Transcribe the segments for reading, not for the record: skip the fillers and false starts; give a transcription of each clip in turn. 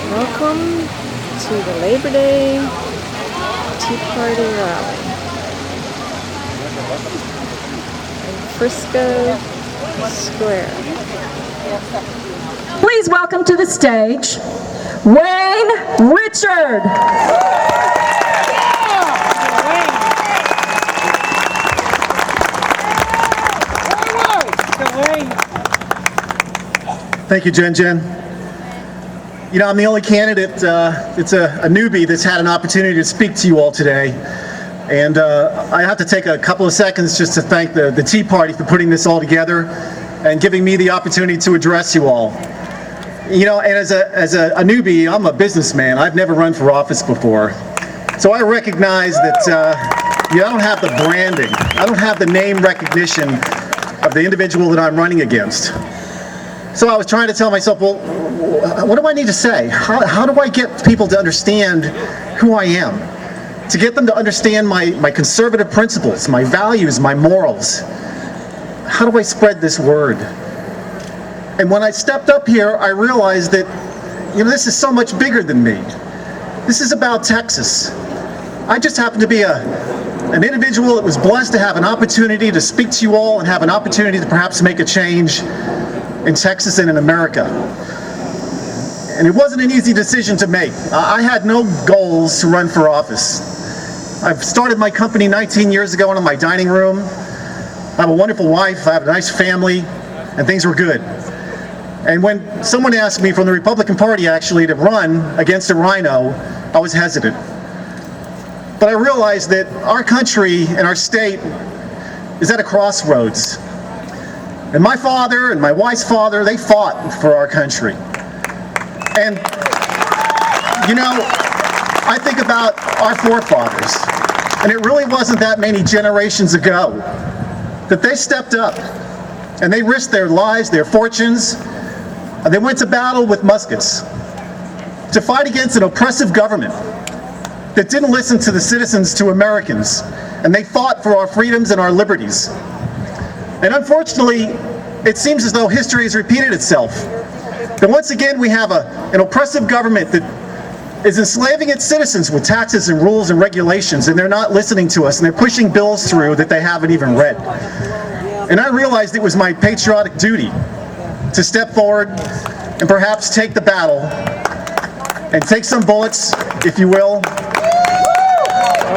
Welcome to the Labor Day Tea Party rally in Frisco Square. Please welcome to the stage, Wayne Richard. Thank you, Jen. You know, I'm the only candidate, it's a newbie that's had an opportunity to speak to you all today. And I have to take a couple of seconds just to thank the Tea Party for putting this all together and giving me the opportunity to address you all. You know, and as a newbie, I'm a businessman. I've never run for office before. So I recognize that I don't have the branding. I don't have the name recognition of the individual that I'm running against. So I was trying to tell myself, well, what do I need to say? How do I get people to understand who I am? To get them to understand my conservative principles, my values, my morals. How do I spread this word? And when I stepped up here, I realized that, you know, this is so much bigger than me. This is about Texas. I just happen to be an individual that was blessed to have an opportunity to speak to you all and have an opportunity to perhaps make a change in Texas and in America. And it wasn't an easy decision to make. I had no goals to run for office. I've started my company 19 years ago in my dining room. I have a wonderful wife, I have a nice family, and things were good. And when someone asked me from the Republican Party actually to run against a rhino, I was hesitant. But I realized that our country and our state is at a crossroads. And my father and my wife's father, they fought for our country. And, you know, I think about our forefathers, and it really wasn't that many generations ago that they stepped up and they risked their lives, their fortunes, and they went to battle with muskets to fight against an oppressive government that didn't listen to the citizens, to Americans, and they fought for our freedoms and our liberties. And unfortunately, it seems as though history has repeated itself. That once again we have an oppressive government that is enslaving its citizens with taxes and rules and regulations, and they're not listening to us, and they're pushing bills through that they haven't even read. And I realized it was my patriotic duty to step forward and perhaps take the battle and take some bullets, if you will.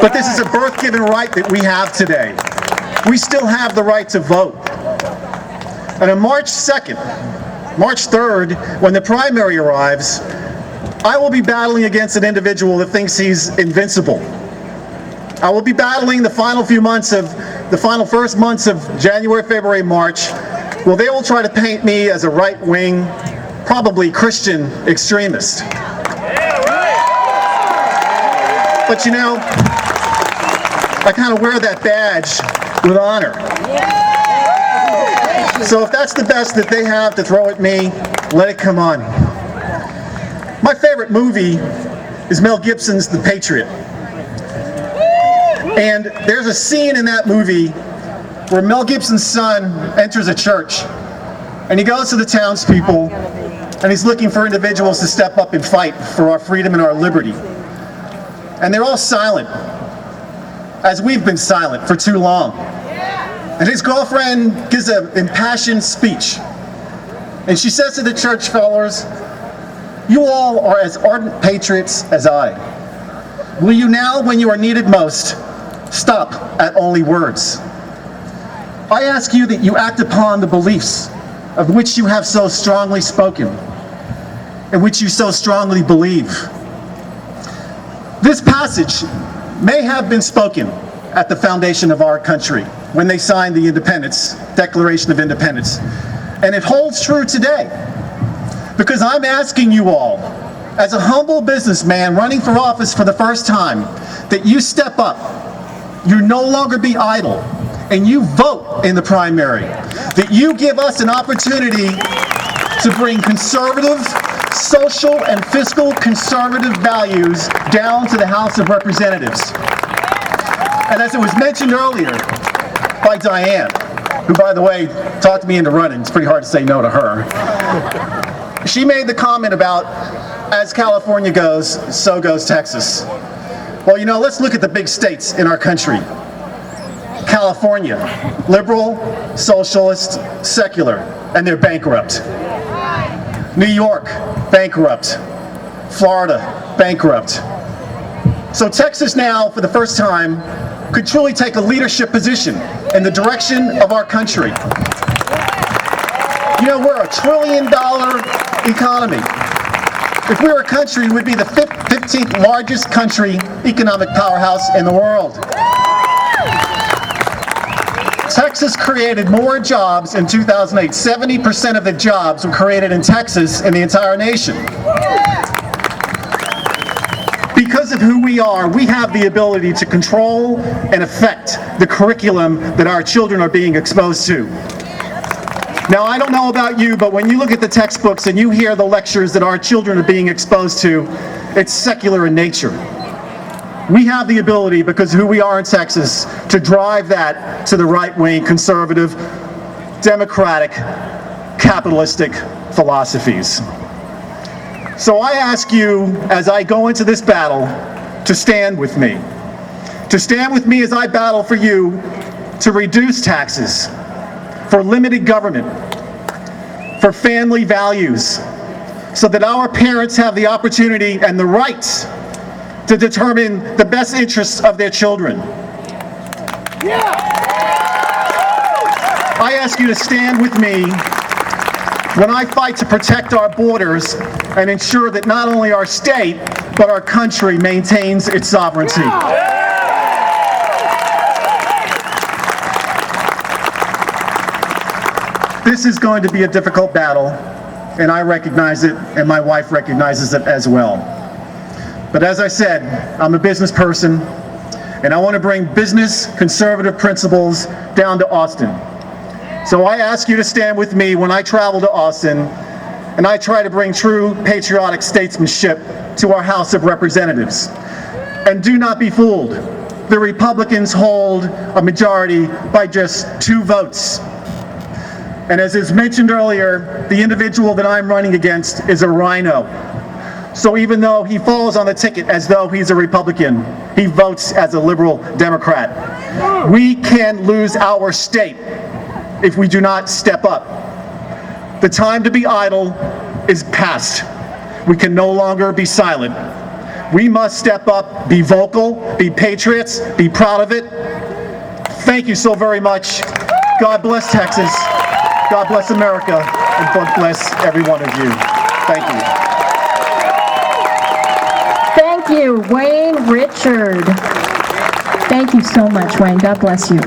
But this is a birth-given right that we have today. We still have the right to vote. And on March 2nd, March 3rd, when the primary arrives, I will be battling against an individual that thinks he's invincible. I will be battling the final first months of January, February, March. Well, they will try to paint me as a right-wing, probably Christian extremist. But you know, I kind of wear that badge with honor. So if that's the best that they have to throw at me, let it come on. My favorite movie is Mel Gibson's The Patriot. And there's a scene in that movie where Mel Gibson's son enters a church, and he goes to the townspeople, and he's looking for individuals to step up and fight for our freedom and our liberty. And they're all silent, as we've been silent for too long. And his girlfriend gives an impassioned speech. And she says to the church fellows, "You all are as ardent patriots as I. Will you now, when you are needed most, stop at only words? I ask you that you act upon the beliefs of which you have so strongly spoken, and which you so strongly believe." This passage may have been spoken at the foundation of our country when they signed the Declaration of Independence. And it holds true today. Because I'm asking you all, as a humble businessman running for office for the first time, that you step up, you no longer be idle, and you vote in the primary. That you give us an opportunity to bring conservative, social and fiscal conservative values down to the House of Representatives. And as it was mentioned earlier by Diane, who, by the way, talked me into running. It's pretty hard to say no to her. She made the comment about As California goes, so goes Texas. Well, you know, let's look at the big states in our country. California, liberal, socialist, secular, and they're bankrupt. New York, bankrupt. Florida, bankrupt. So Texas now, for the first time, could truly take a leadership position in the direction of our country. You know, we're a $1 trillion economy. If we were a country, we'd be the 15th largest country, economic powerhouse in the world. Texas created more jobs in 2008. 70% of the jobs were created in Texas in the entire nation. Because of who we are, we have the ability to control and affect the curriculum that our children are being exposed to. Now, I don't know about you, but when you look at the textbooks and you hear the lectures that our children are being exposed to, it's secular in nature. We have the ability, because of who we are in Texas, to drive that to the right-wing, conservative, democratic, capitalistic philosophies. So I ask you, as I go into this battle, to stand with me. To stand with me as I battle for you to reduce taxes, for limited government, for family values, so that our parents have the opportunity and the rights to determine the best interests of their children. I ask you to stand with me when I fight to protect our borders and ensure that not only our state, but our country maintains its sovereignty. This is going to be a difficult battle, and I recognize it, and my wife recognizes it as well. But as I said, I'm a business person, and I want to bring business conservative principles down to Austin. So I ask you to stand with me when I travel to Austin, and I try to bring true patriotic statesmanship to our House of Representatives. And do not be fooled. The Republicans hold a majority by just 2 votes. And as is mentioned earlier, the individual that I'm running against is a rhino. So even though he falls on the ticket as though he's a Republican, he votes as a liberal Democrat. We can lose our state if we do not step up. The time to be idle is past. We can no longer be silent. We must step up, be vocal, be patriots, be proud of it. Thank you so very much. God bless Texas. God bless America, and God bless every one of you. Thank you. Thank you, Wayne Richard. Thank you so much, Wayne. God bless you.